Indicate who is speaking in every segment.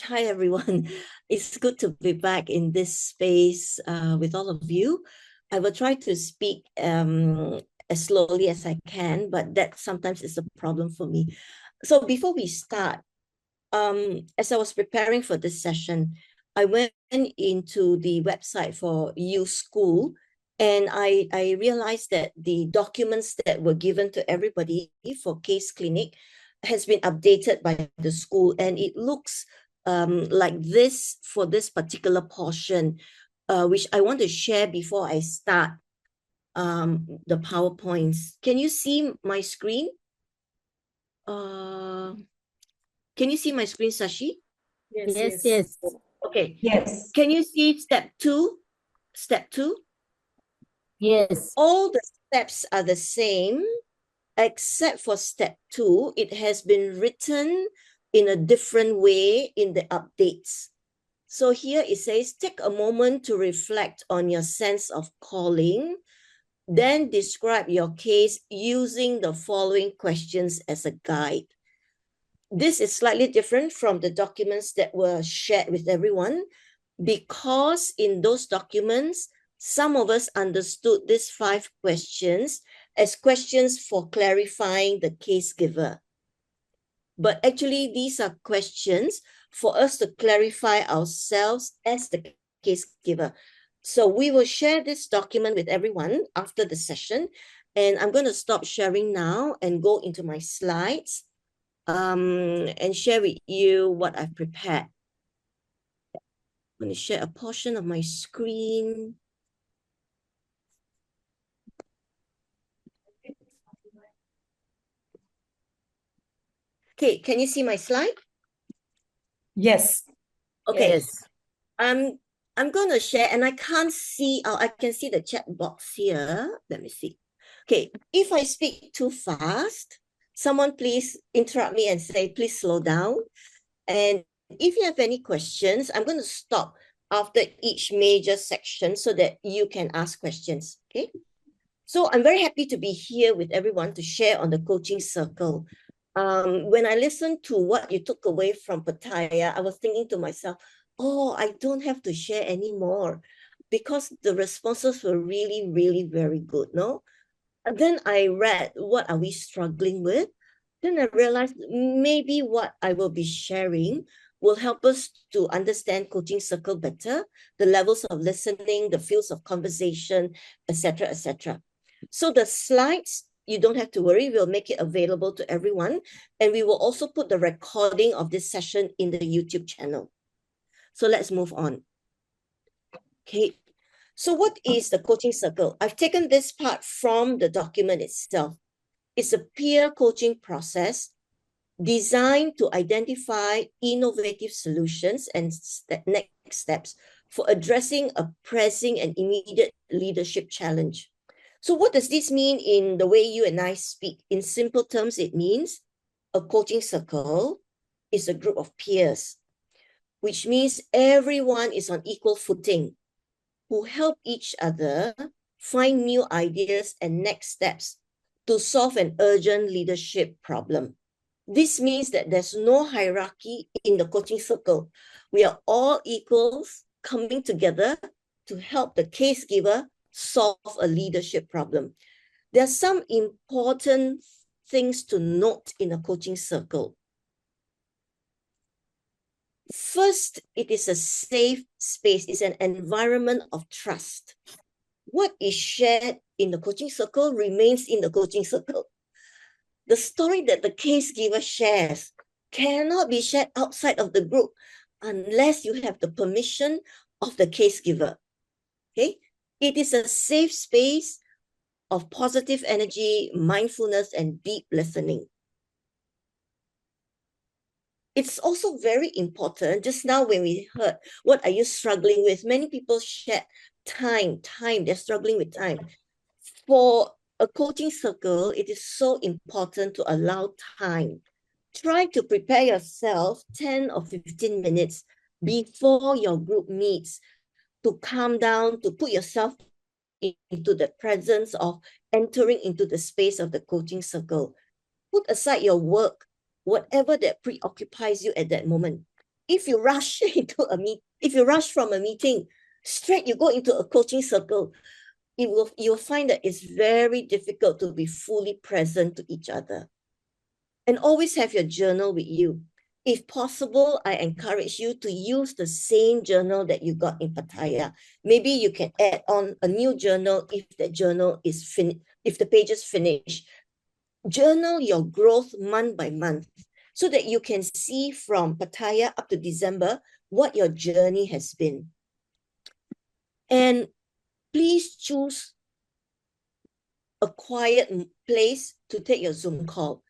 Speaker 1: Hi, everyone. It's good to be back in this space with all of you. I will try to speak as slowly as I can, but that sometimes is a problem for me. So before we start, as I was preparing for this session, I went into the website for U School, and I realized that the documents that were given to everybody for Case Clinic has been updated by the school, and it looks like this for this particular portion, which I want to share before I start the PowerPoints. Can you see my screen? Can you see my screen, Sashi?
Speaker 2: Yes.
Speaker 1: Okay.
Speaker 3: Yes.
Speaker 1: Can you see step 2? Step 2?
Speaker 2: Yes.
Speaker 1: All the steps are the same, except for step 2. It has been written in a different way in the updates. So here it says, take a moment to reflect on your sense of calling, then describe your case using the following questions as a guide. This is slightly different from the documents that were shared with everyone, because in those documents, some of us understood these 5 questions as questions for clarifying the case giver. But actually, these are questions for us to clarify ourselves as the case giver. So we will share this document with everyone after the session. And I'm going to stop sharing now and go into my slides and share with you what I've prepared. I'm going to share a portion of my screen. Okay, can you see my slide?
Speaker 3: Yes.
Speaker 1: Okay.
Speaker 2: Yes.
Speaker 1: I'm going to share, and I can't see, I can see the chat box here. Let me see. Okay, if I speak too fast, someone please interrupt me and say, please slow down. And if you have any questions, I'm going to stop after each major section so that you can ask questions, okay? So I'm very happy to be here with everyone to share on the coaching circle. When I listened to what you took away from Pattaya, I was thinking to myself, oh, I don't have to share anymore, because the responses were really, really very good, no? And then I read, what are we struggling with? Then I realized maybe what I will be sharing will help us to understand coaching circle better, the levels of listening, the fields of conversation, etc., etc. So the slides, you don't have to worry, we'll make it available to everyone. And we will also put the recording of this session in the YouTube channel. So let's move on. Okay. So what is the coaching circle? I've taken this part from the document itself. It's a peer coaching process designed to identify innovative solutions and next steps for addressing a pressing and immediate leadership challenge. So what does this mean in the way you and I speak? In simple terms, it means a coaching circle is a group of peers, which means everyone is on equal footing, who help each other find new ideas and next steps to solve an urgent leadership problem. This means that there's no hierarchy in the coaching circle. We are all equals coming together to help the case giver solve a leadership problem. There are some important things to note in a coaching circle. First, it is a safe space. It's an environment of trust. What is shared in the coaching circle remains in the coaching circle. The story that the case giver shares cannot be shared outside of the group unless you have the permission of the case giver. Okay? It is a safe space of positive energy, mindfulness, and deep listening. It's also very important, just now when we heard, what are you struggling with? Many people shared time, they're struggling with time. For a coaching circle, it is so important to allow time. Try to prepare yourself 10 or 15 minutes before your group meets to calm down, to put yourself into the presence of entering into the space of the coaching circle. Put aside your work, whatever that preoccupies you at that moment. if you rush if you rush from a meeting, straight you go into a coaching circle, you'll find that it's very difficult to be fully present to each other. And always have your journal with you. If possible, I encourage you to use the same journal that you got in Pattaya. Maybe you can add on a new journal if the journal is if the page is finished. Journal your growth month by month so that you can see from Pattaya up to December what your journey has been. And please choose a quiet place to take your Zoom call.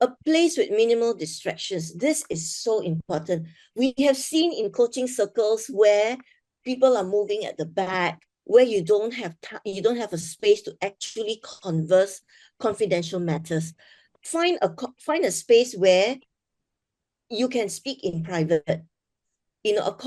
Speaker 1: A place with minimal distractions. This is so important. We have seen in coaching circles where people are moving at the back, where you don't have a space to actually converse confidential matters. Find a space where you can speak in private. You know,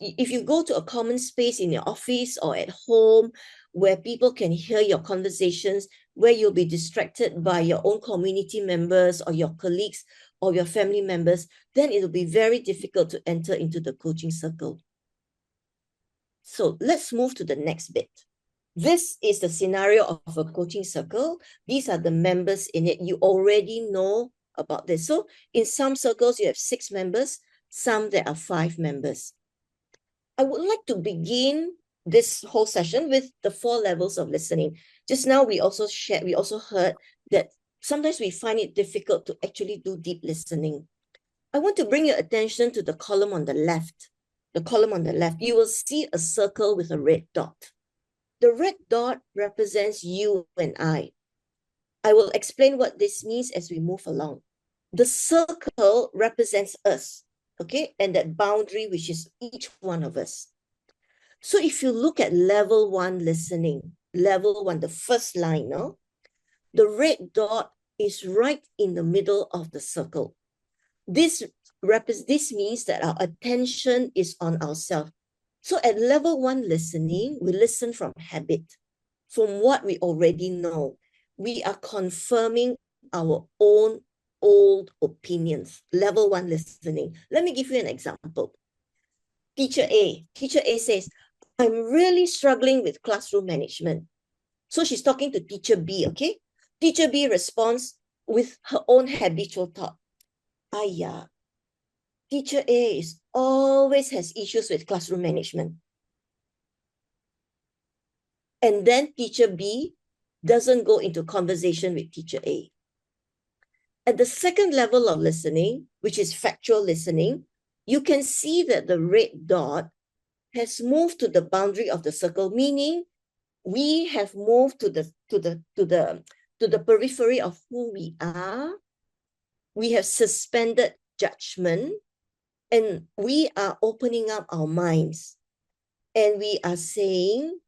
Speaker 1: if you go to a common space in your office or at home where people can hear your conversations, where you'll be distracted by your own community members or your colleagues or your family members, then it'll be very difficult to enter into the coaching circle. So let's move to the next bit. This is the scenario of a coaching circle. These are the members in it. You already know about this. So in some circles, you have 6 members, some there are 5 members. I would like to begin this whole session with the 4 levels of listening. Just now, we also heard that sometimes we find it difficult to actually do deep listening. I want to bring your attention to the column on the left. The column on the left, you will see a circle with a red dot. The red dot represents you and I. I will explain what this means as we move along. The circle represents us, okay? And that boundary, which is each one of us. So if you look at level 1 listening, level 1, the first line, no? The red dot is right in the middle of the circle. This means that our attention is on ourselves. So at level 1 listening, we listen from habit, from what we already know. We are confirming our own old opinions. Level 1 listening. Let me give you an example. Teacher A says, I'm really struggling with classroom management. So she's talking to teacher B, okay? Teacher B responds with her own habitual thought. Aya, teacher A always has issues with classroom management. And then teacher B doesn't go into conversation with teacher A. At the second level of listening, which is factual listening, you can see that the red dot has moved to the boundary of the circle, meaning we have moved to the periphery of who we are. We have suspended judgment, and we are opening up our minds. And we are saying,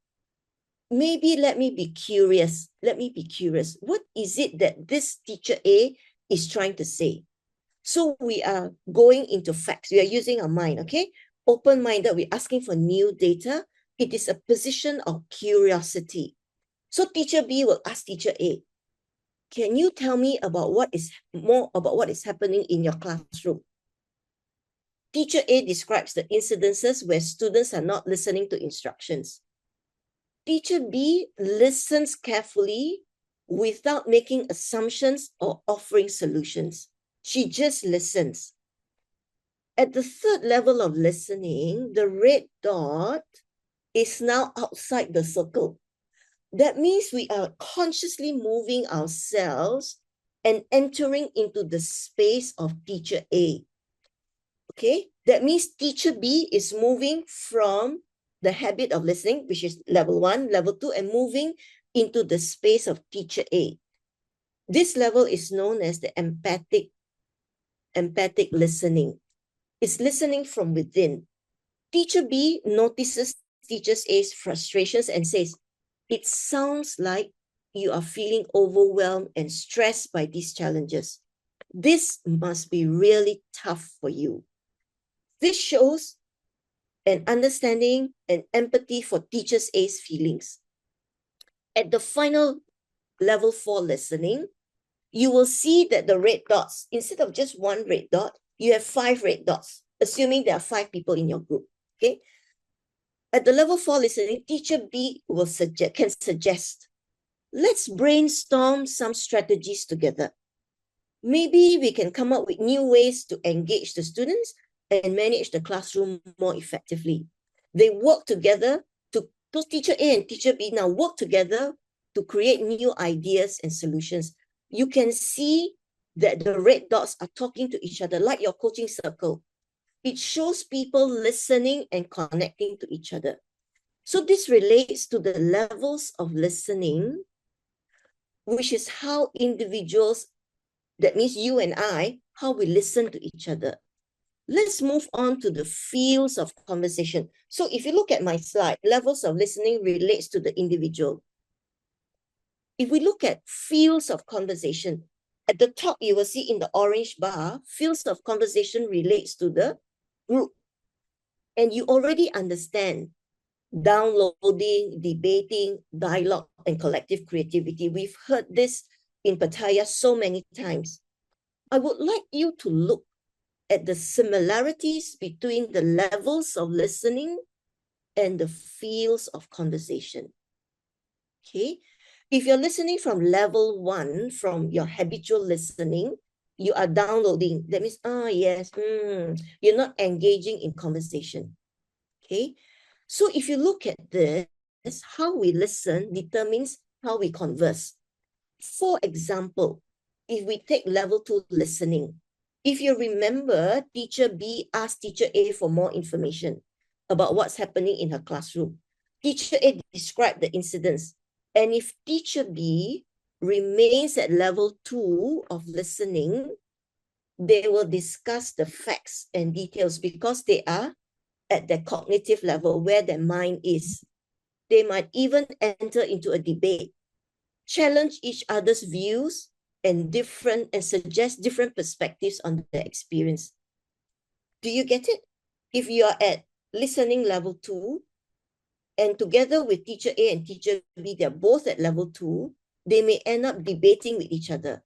Speaker 1: maybe let me be curious. Let me be curious. What is it that this teacher A is trying to say? So we are going into facts. We are using our mind, okay? Open-minded, we're asking for new data. It is a position of curiosity. So teacher B will ask teacher A, can you tell me about what is happening in your classroom? Teacher A describes the incidences where students are not listening to instructions. Teacher B listens carefully without making assumptions or offering solutions. She just listens. At the third level of listening, the red dot is now outside the circle. That means we are consciously moving ourselves and entering into the space of teacher A. Okay, that means teacher B is moving from the habit of listening, which is level 1, level 2, and moving into the space of teacher A. This level is known as the empathic listening. It's listening from within. Teacher B notices teacher A's frustrations and says, it sounds like you are feeling overwhelmed and stressed by these challenges. This must be really tough for you. This shows an understanding and empathy for teacher A's feelings. At the final level 4 listening, you will see that the red dots, instead of just 1 red dot, you have 5 red dots. assuming there are 5 people in your group, okay? At the level 4 listening, teacher B can suggest, let's brainstorm some strategies together. Maybe we can come up with new ways to engage the students and manage the classroom more effectively. They work together both teacher A and teacher B now work together to create new ideas and solutions. You can see that the red dots are talking to each other like your coaching circle. It shows people listening and connecting to each other. So this relates to the levels of listening, which is how individuals, that means you and I, how we listen to each other. Let's move on to the fields of conversation. So if you look at my slide, levels of listening relates to the individual. If we look at fields of conversation, at the top, you will see in the orange bar, fields of conversation relates to the group. And you already understand downloading, debating, dialogue, and collective creativity. We've heard this in Pattaya so many times. I would like you to look at the similarities between the levels of listening and the fields of conversation. Okay, if you're listening from level 1, from your habitual listening, you are downloading. That means, yes, you're not engaging in conversation. Okay, so if you look at this, how we listen determines how we converse. For example, if we take level 2 listening, if you remember, teacher B asked teacher A for more information about what's happening in her classroom. Teacher A described the incidents. And if teacher B remains at level 2 of listening, they will discuss the facts and details because they are at their cognitive level where their mind is. They might even enter into a debate, challenge each other's views, and suggest different perspectives on the experience. Do you get it? If you are at listening level 2, and together with teacher A and teacher B, they're both at level 2, they may end up debating with each other.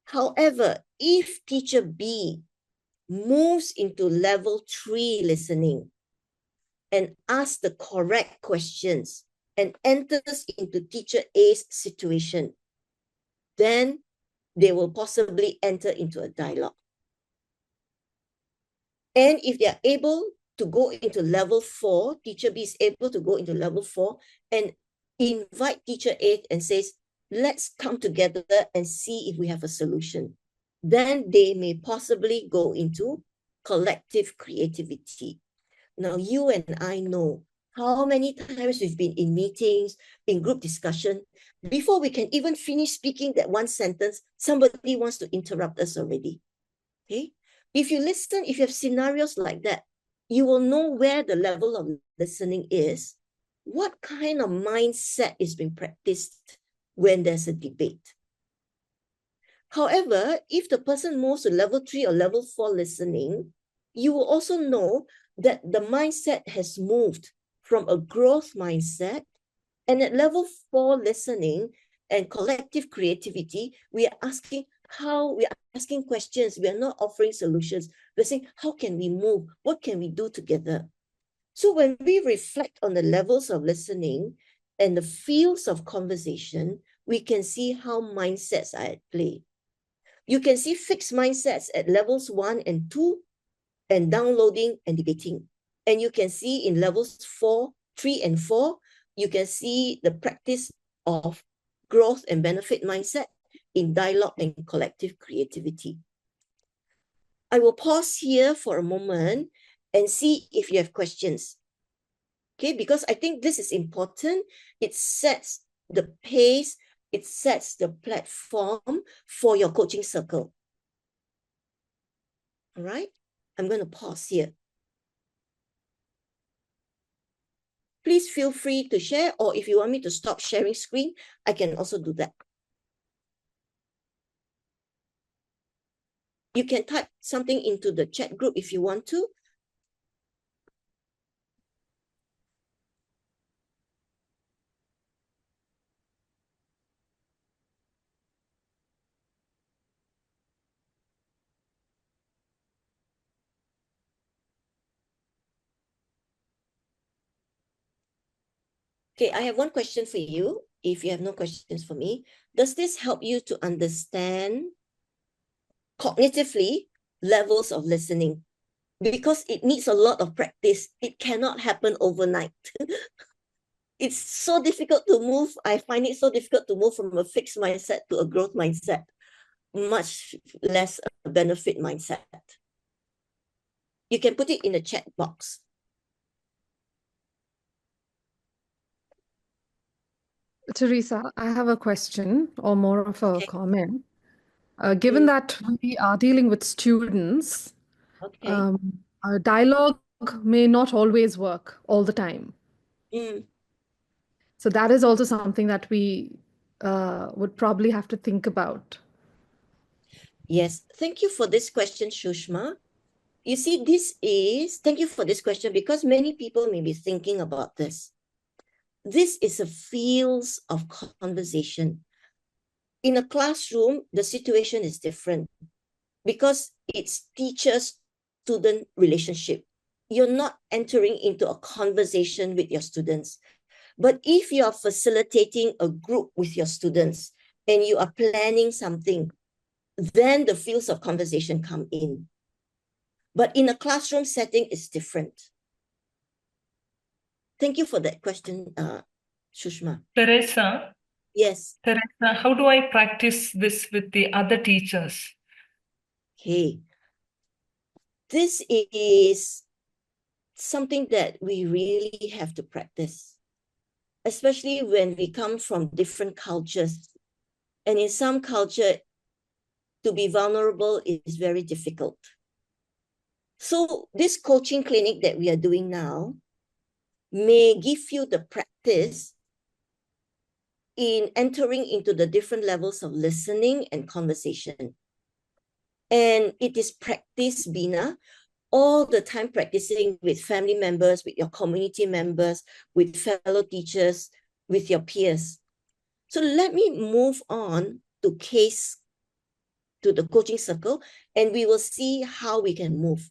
Speaker 1: However, if teacher B moves into level 3 listening and asks the correct questions and enters into teacher A's situation, then they will possibly enter into a dialogue. And if they are able to go into level 4, teacher B is able to go into level 4 and invite teacher A and says, let's come together and see if we have a solution. Then they may possibly go into collective creativity. Now, you and I know how many times we've been in meetings, in group discussion, before we can even finish speaking that one sentence, somebody wants to interrupt us already. Okay? If you listen, if you have scenarios like that, you will know where the level of listening is, what kind of mindset is being practiced when there's a debate. However, if the person moves to level 3 or level 4 listening, you will also know that the mindset has moved from a growth mindset. And at level 4 listening and collective creativity, we are asking questions. We are not offering solutions. We're saying, how can we move? What can we do together? So when we reflect on the levels of listening and the fields of conversation, we can see how mindsets are at play. You can see fixed mindsets at levels 1 and 2 and downloading and debating. And you can see in levels 3 and 4, you can see the practice of growth and benefit mindset in dialogue and collective creativity. I will pause here for a moment and see if you have questions. Okay, because I think this is important. It sets the pace, it sets the platform for your coaching circle. All right, I'm going to pause here. Please feel free to share, or if you want me to stop sharing screen, I can also do that. You can type something into the chat group if you want to. Okay, I have one question for you. If you have no questions for me, does this help you to understand cognitively levels of listening? Because it needs a lot of practice. It cannot happen overnight. It's so difficult to move. I find it so difficult to move from a fixed mindset to a growth mindset, much less a benefit mindset. You can put it in the chat box.
Speaker 4: Teresa, I have a question or more of a
Speaker 1: Okay.
Speaker 4: comment. Given that we are dealing with students,
Speaker 1: Okay.
Speaker 4: our dialogue may not always work all the time. So that is also something that we would probably have to think about.
Speaker 1: Yes, thank you for this question, Shushma. You see, thank you for this question because many people may be thinking about this. This is a field of conversation. In a classroom, the situation is different because it's teacher-student relationship. You're not entering into a conversation with your students. But if you are facilitating a group with your students and you are planning something, then the fields of conversation come in. But in a classroom setting, it's different. Thank you for that question, Shushma.
Speaker 5: Teresa,
Speaker 1: Yes.
Speaker 5: Teresa, how do I practice this with the other teachers?
Speaker 1: Okay. This is something that we really have to practice, especially when we come from different cultures. And in some culture, to be vulnerable is very difficult. So this coaching clinic that we are doing now may give you the practice in entering into the different levels of listening and conversation. And it is practice, Bina, all the time practicing with family members, with your community members, with fellow teachers, with your peers. So let me move on to the coaching circle, and we will see how we can move.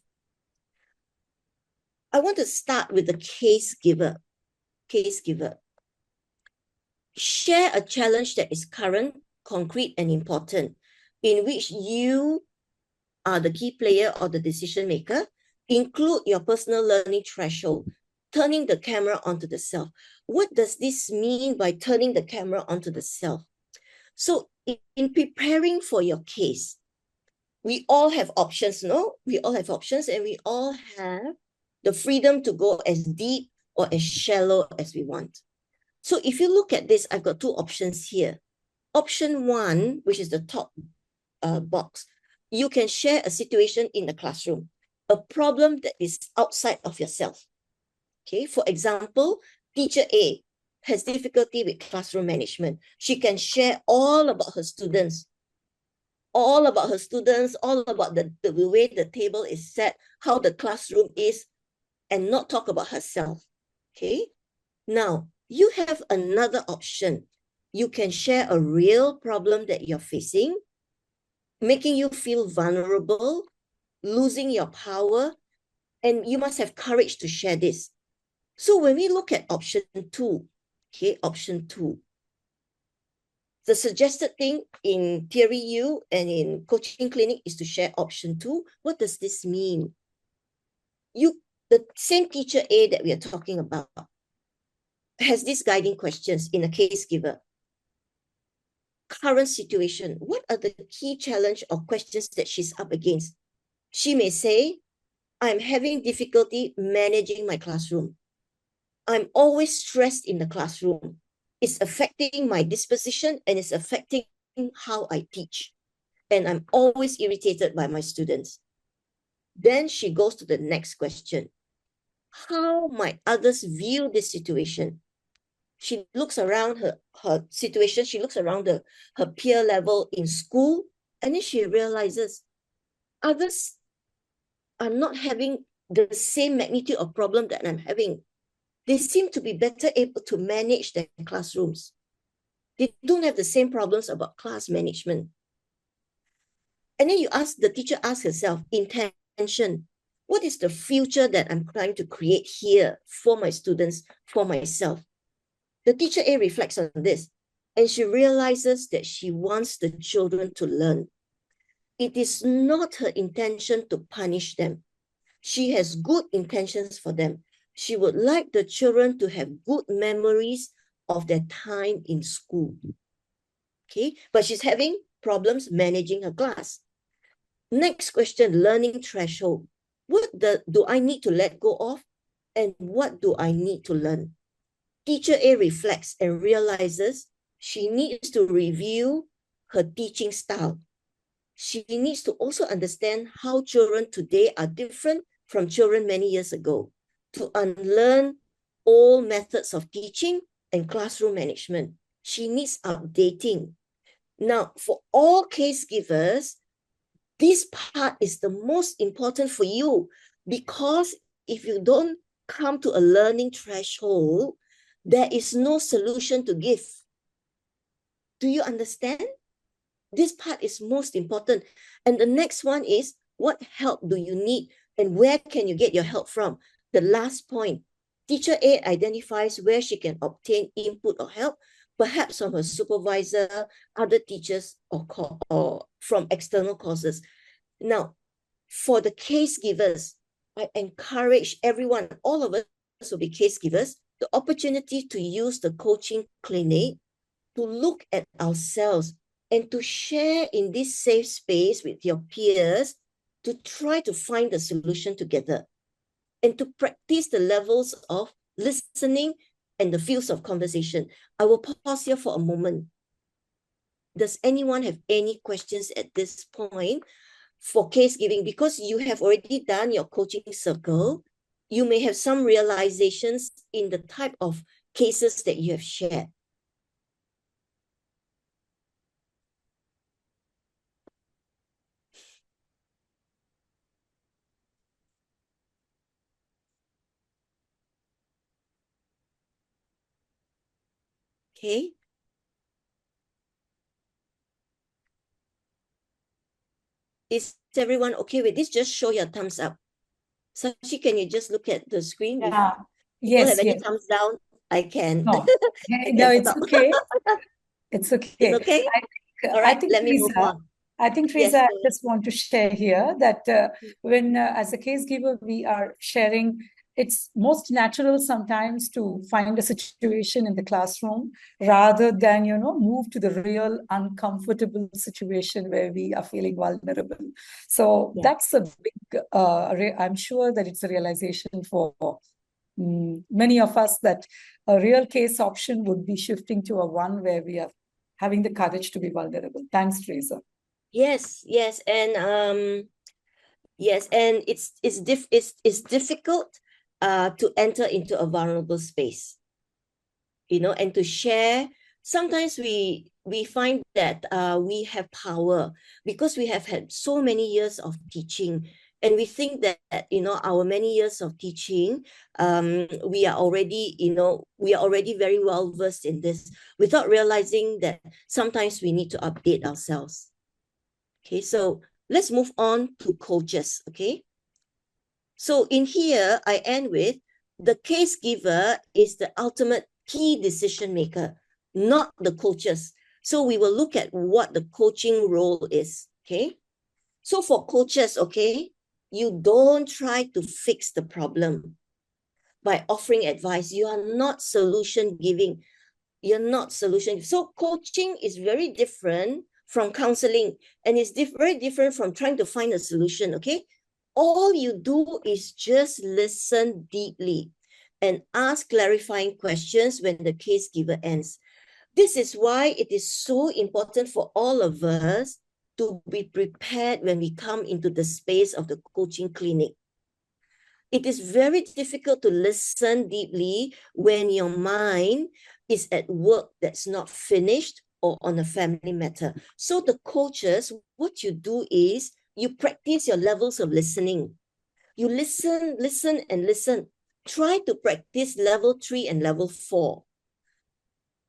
Speaker 1: I want to start with the case giver. Share a challenge that is current, concrete, and important, in which you are the key player or the decision maker. Include your personal learning threshold, turning the camera onto the self. What does this mean by turning the camera onto the self? So in preparing for your case, we all have options, no? We all have options, and we all have the freedom to go as deep or as shallow as we want. So if you look at this, I've got two options here. Option one, which is the top box, you can share a situation in the classroom, a problem that is outside of yourself. Okay, for example, teacher A has difficulty with classroom management. She can share all about her students, all about the way the table is set, how the classroom is, and not talk about herself. Okay, now you have another option. You can share a real problem that you're facing, making you feel vulnerable, losing your power, and you must have courage to share this. So when we look at option two, the suggested thing in Theory U and in Coaching Clinic is to share option two. What does this mean? The same teacher A that we are talking about has these guiding questions in a case giver. Current situation, what are the key challenge or questions that she's up against? She may say, I'm having difficulty managing my classroom. I'm always stressed in the classroom. It's affecting my disposition and it's affecting how I teach. And I'm always irritated by my students. Then she goes to the next question. How might others view this situation? She looks around her situation. She looks around her peer level in school. And then she realizes others are not having the same magnitude of problem that I'm having. They seem to be better able to manage their classrooms. They don't have the same problems about class management. And then the teacher asks herself, intention, what is the future that I'm trying to create here for my students, for myself? The teacher A reflects on this, and she realizes that she wants the children to learn. It is not her intention to punish them. She has good intentions for them. She would like the children to have good memories of their time in school. Okay, but she's having problems managing her class. Next question, learning threshold. What do I need to let go of, and what do I need to learn? Teacher A reflects and realizes she needs to review her teaching style. She needs to also understand how children today are different from children many years ago, to unlearn old methods of teaching and classroom management. She needs updating. Now, for all case givers, this part is the most important for you, because if you don't come to a learning threshold, there is no solution to give. Do you understand? This part is most important. And the next one is, what help do you need and where can you get your help from? The last point, teacher A identifies where she can obtain input or help, perhaps from her supervisor, other teachers, or from external causes. Now, for the case givers, I encourage everyone, all of us will be case givers, the opportunity to use the coaching clinic to look at ourselves and to share in this safe space with your peers to try to find the solution together and to practice the levels of listening and the fields of conversation. I will pause here for a moment. Does anyone have any questions at this point for case giving? Because you have already done your coaching circle, you may have some realizations in the type of cases that you have shared. Okay. Is everyone okay with this? Just show your thumbs up. Sashi, can you just look at the screen? If
Speaker 3: Yeah.
Speaker 1: you don't
Speaker 3: Yes,
Speaker 1: have any
Speaker 3: yes.
Speaker 1: thumbs down, I can.
Speaker 3: No,
Speaker 1: I
Speaker 3: no,
Speaker 1: can
Speaker 3: it's
Speaker 1: stop.
Speaker 3: okay. It's okay.
Speaker 1: It's okay? All
Speaker 3: I
Speaker 1: right,
Speaker 3: think
Speaker 1: let me move
Speaker 3: Teresa,
Speaker 1: on.
Speaker 3: I think
Speaker 1: Yes,
Speaker 3: Teresa, I
Speaker 1: go ahead.
Speaker 3: just want to share here that when, as a case giver, we are sharing, it's most natural sometimes to find a situation in the classroom rather than, move to the real uncomfortable situation where we are feeling vulnerable. So
Speaker 1: Yeah.
Speaker 3: that's a big, I'm sure that it's a realization for many of us that a real case option would be shifting to a one where we are having the courage to be vulnerable. Thanks, Teresa.
Speaker 1: Yes, and it's difficult to enter into a vulnerable space, and to share. Sometimes we find that we have power because we have had so many years of teaching, and we think that our many years of teaching, we are already very well versed in this, without realizing that sometimes we need to update ourselves. Okay, so let's move on to coaches. Okay, so in here I end with, the case giver is the ultimate key decision maker, not the coaches. So we will look at what the coaching role is. Okay, so for coaches, okay, you don't try to fix the problem by offering advice. You are not solution giving. You're not solution. So coaching is very different from counseling, and it's very different from trying to find a solution. Okay, all you do is just listen deeply and ask clarifying questions when the case giver ends. This is why it is so important for all of us to be prepared when we come into the space of the coaching clinic. It is very difficult to listen deeply when your mind is at work that's not finished or on a family matter. So the coaches, what you do is you practice your levels of listening. You listen, and listen. Try to practice level 3 and level 4.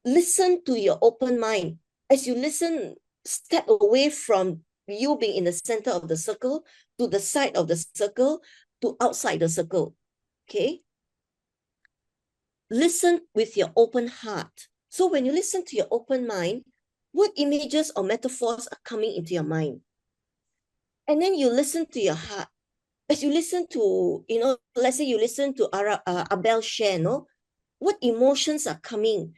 Speaker 1: Listen to your open mind. As you listen, step away from you being in the center of the circle to the side of the circle to outside the circle. Okay? listen with your open heart. So when you listen to your open mind, what images or metaphors are coming into your mind? And then you listen to your heart. As you listen to, let's say you listen to Abel share, what emotions are coming?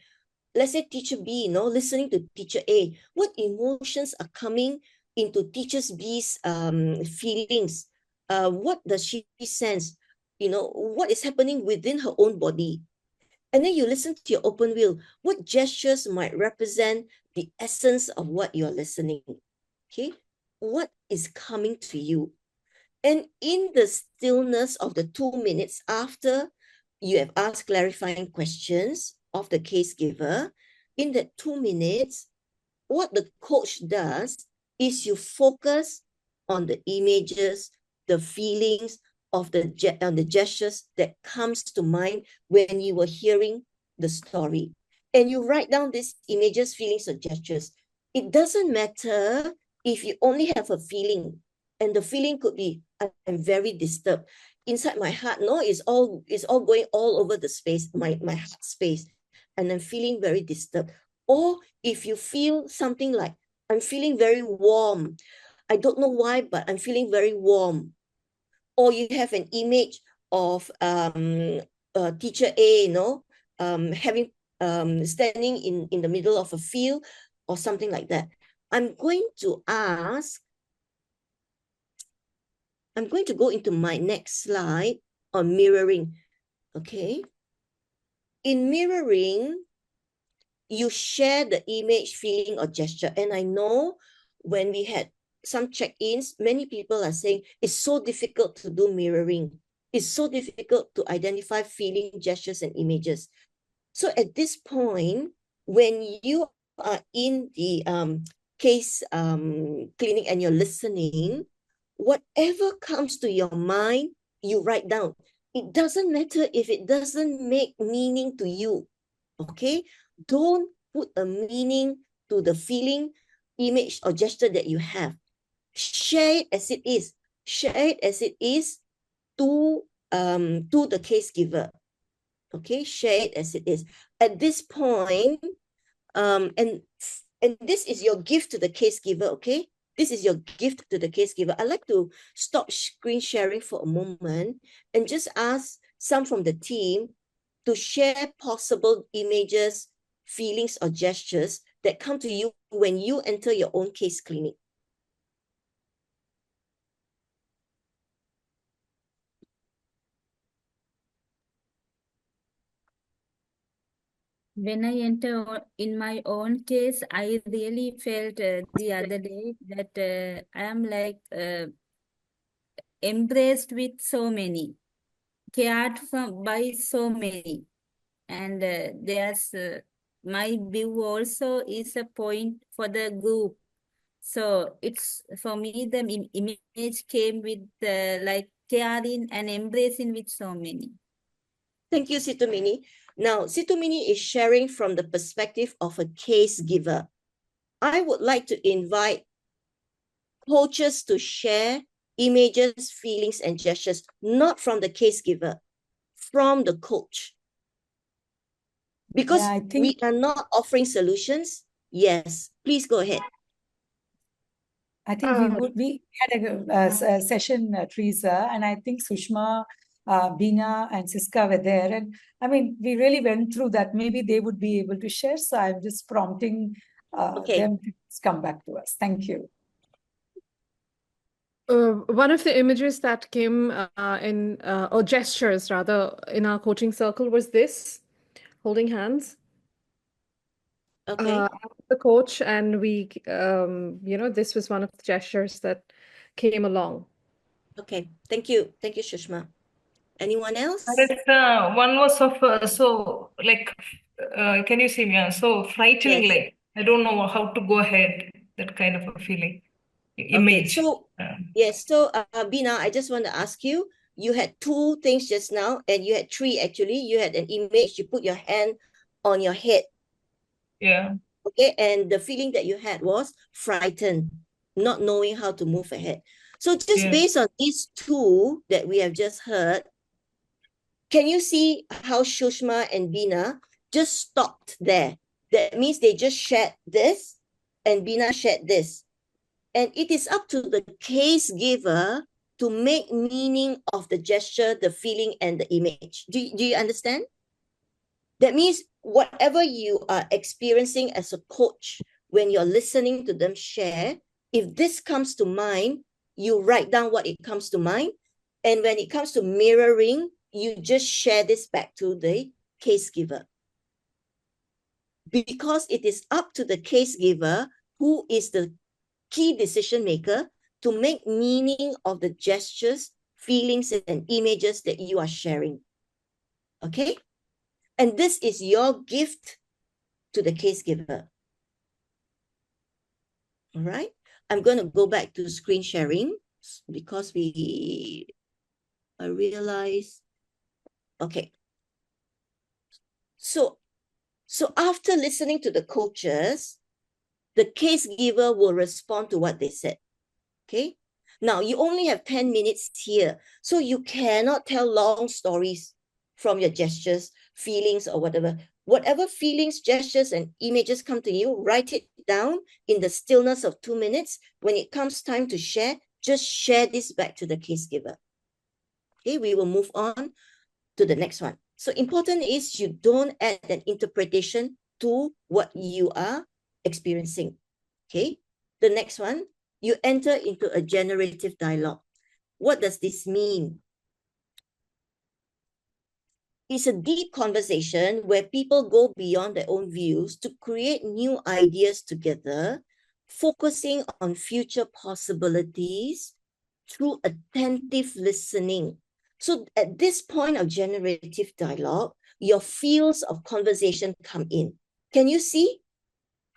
Speaker 1: Let's say teacher B, listening to teacher A, what emotions are coming into teacher B's feelings? What does she sense? What is happening within her own body? And then you listen to your open will. What gestures might represent the essence of what you're listening? Okay, what is coming to you? And in the stillness of the 2 minutes after you have asked clarifying questions of the case giver, in that 2 minutes, what the coach does is you focus on the images, the feelings of the gestures that comes to mind when you were hearing the story. And you write down these images, feelings, or gestures. It doesn't matter if you only have a feeling, and the feeling could be, I'm very disturbed. Inside my heart, it's all going all over the space, my heart space, and I'm feeling very disturbed. Or if you feel something like, I'm feeling very warm. I don't know why, but I'm feeling very warm. Or you have an image of teacher A, having standing in the middle of a field or something like that. I'm going to go into my next slide on mirroring. Okay. In mirroring, you share the image, feeling, or gesture. And I know when we had some check-ins, many people are saying it's so difficult to do mirroring. It's so difficult to identify feeling, gestures, and images. So at this point, when you are in the case clinic and you're listening, whatever comes to your mind, you write down. It doesn't matter if it doesn't make meaning to you, okay? Don't put a meaning to the feeling, image, or gesture that you have. Share it as it is. Share it as it is to the case giver. Okay, share it as it is. At this point, and this is your gift to the case giver, okay? This is your gift to the case giver. I'd like to stop screen sharing for a moment and just ask some from the team to share possible images, feelings, or gestures that come to you when you enter your own case clinic.
Speaker 2: When I enter in my own case, I really felt the other day that I am like embraced with so many, cared by so many. And there's my view also is a point for the group. So it's for me, the image came with like caring and embracing with so many.
Speaker 1: Thank you, Situmini. Now, Situmini is sharing from the perspective of a case giver. I would like to invite coaches to share images, feelings, and gestures, not from the case giver, from the coach. Because we are not offering solutions. Yes, please go ahead.
Speaker 3: I think we had a session, Teresa, and I think Sushma, Bina, and Siska were there. And I mean, we really went through that. Maybe they would be able to share. So I'm just prompting them to come back to us. Thank you.
Speaker 4: One of the images that came or gestures rather, in our coaching circle was this, holding hands.
Speaker 1: Okay.
Speaker 4: The coach, and we, this was one of the gestures that came along.
Speaker 1: Okay, thank you. Thank you, Sushma. Anyone else?
Speaker 5: One was of, can you see me? So frightening,
Speaker 1: Yes.
Speaker 5: like, I don't know how to go ahead, that kind of a feeling, image.
Speaker 1: Okay, so, yes, so Bina, I just want to ask you, you had 2 things just now, and you had 3 actually. You had an image, you put your hand on your head.
Speaker 5: Yeah.
Speaker 1: Okay, and the feeling that you had was frightened, not knowing how to move ahead. So just based on these 2 that we have just heard, Can you see how Shushma and Bina just stopped there? That means they just shared this and Bina shared this. And it is up to the case giver to make meaning of the gesture, the feeling, and the image. Do you understand? That means whatever you are experiencing as a coach, when you're listening to them share, if this comes to mind, you write down what it comes to mind. And when it comes to mirroring, you just share this back to the case giver. Because it is up to the case giver, who is the key decision maker, to make meaning of the gestures, feelings, and images that you are sharing. Okay? And this is your gift to the case giver. All right? I'm going to go back to screen sharing because I realize, okay. So after listening to the coaches, the case giver will respond to what they said. Okay? Now, you only have 10 minutes here, so you cannot tell long stories from your gestures, feelings, or whatever. Whatever feelings, gestures, and images come to you, write it down in the stillness of 2 minutes. When it comes time to share, just share this back to the case giver. Okay, we will move on to the next one. So important is you don't add an interpretation to what you are experiencing. Okay, the next one, you enter into a generative dialogue. What does this mean? It's a deep conversation where people go beyond their own views to create new ideas together, focusing on future possibilities through attentive listening. So at this point of generative dialogue, your fields of conversation come in. Can you see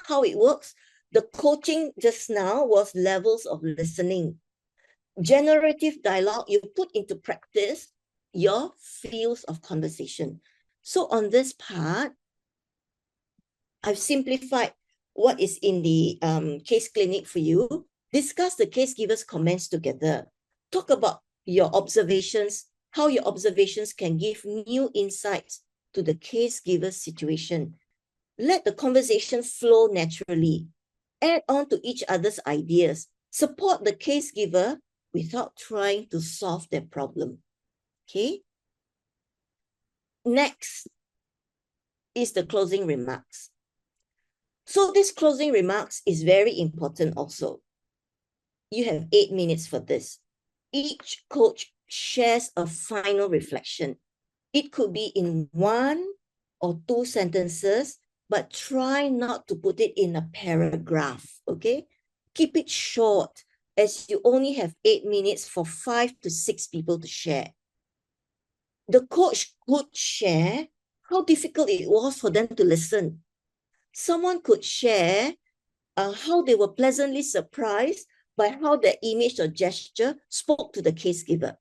Speaker 1: how it works? The coaching just now was levels of listening. Generative dialogue, you put into practice your fields of conversation. So on this part, I've simplified what is in the case clinic for you. Discuss the case giver's comments together. Talk about your observations, how your observations can give new insights to the case giver's situation. Let the conversation flow naturally. Add on to each other's ideas. Support the case giver without trying to solve their problem. Okay? Next is the closing remarks. So this closing remarks is very important also. You have 8 minutes for this. Each coach shares a final reflection. It could be in 1 or 2 sentences, but try not to put it in a paragraph, okay? Keep it short, as you only have 8 minutes for 5 to 6 people to share. The coach could share how difficult it was for them to listen. Someone could share how they were pleasantly surprised by how their image or gesture spoke to the case giver.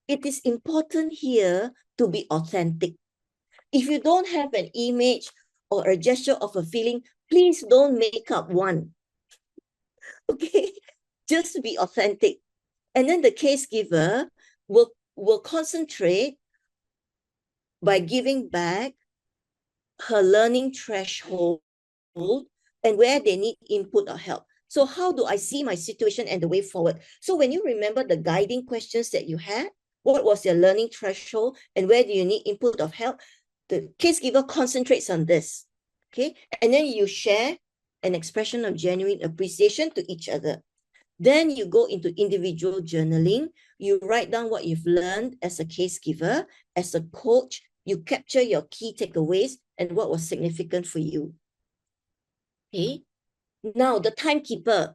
Speaker 1: It is important here to be authentic. If you don't have an image or a gesture of a feeling, please don't make up one. Okay? Just be authentic. And then the case giver will concentrate by giving back her learning threshold and where they need input or help. So how do I see my situation and the way forward? So when you remember the guiding questions that you had, what was your learning threshold and where do you need input of help? The case giver concentrates on this, okay? And then you share an expression of genuine appreciation to each other. Then you go into individual journaling. You write down what you've learned as a case giver, as a coach. You capture your key takeaways and what was significant for you. Okay. Now, the timekeeper.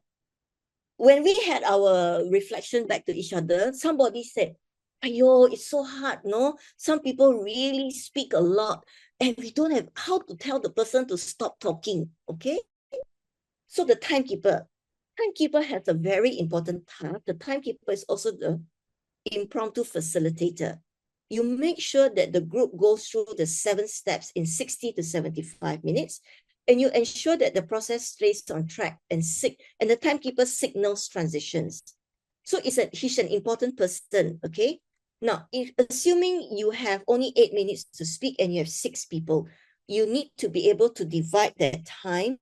Speaker 1: When we had our reflection back to each other, somebody said, "Ayo, it's so hard, no? Some people really speak a lot and we don't have how to tell the person to stop talking." Okay. So the timekeeper has a very important task. The timekeeper is also the impromptu facilitator. You make sure that the group goes through the 7 steps in 60 to 75 minutes, and you ensure that the process stays on track and the timekeeper signals transitions. So he's an important person, okay? Now, if assuming you have only 8 minutes to speak and you have 6 people, you need to be able to divide that time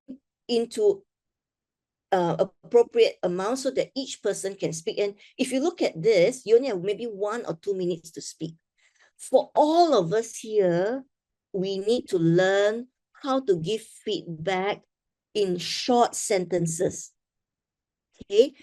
Speaker 1: into appropriate amount so that each person can speak. And if you look at this, you only have maybe 1 or 2 minutes to speak. For all of us here, we need to learn how to give feedback in short sentences. Okay,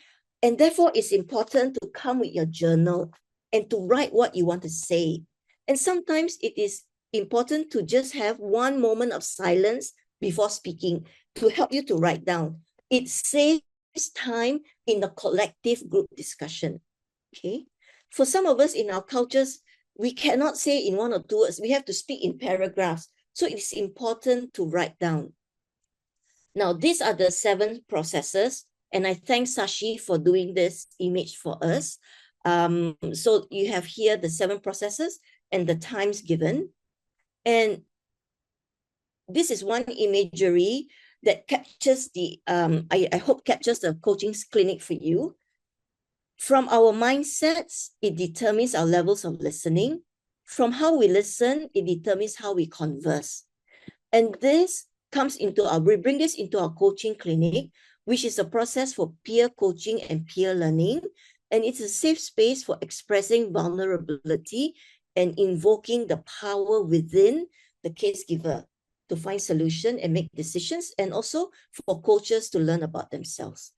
Speaker 1: and therefore it's important to come with your journal and to write what you want to say. And sometimes it is important to just have 1 moment of silence before speaking to help you to write down. It saves time in the collective group discussion. Okay, for some of us in our cultures, we cannot say in 1 or 2 words. We have to speak in paragraphs. So it's important to write down. Now, these are the 7 processes. And I thank Sashi for doing this image for us. So you have here the 7 processes and the times given. And this is one imagery that captures the, I hope captures the coaching clinic for you. From our mindsets, it determines our levels of listening. From how we listen, it determines how we converse. And this comes into we bring this into our coaching clinic, which is a process for peer coaching and peer learning. And it's a safe space for expressing vulnerability and invoking the power within the case giver to find solution and make decisions, and also for coaches to learn about themselves.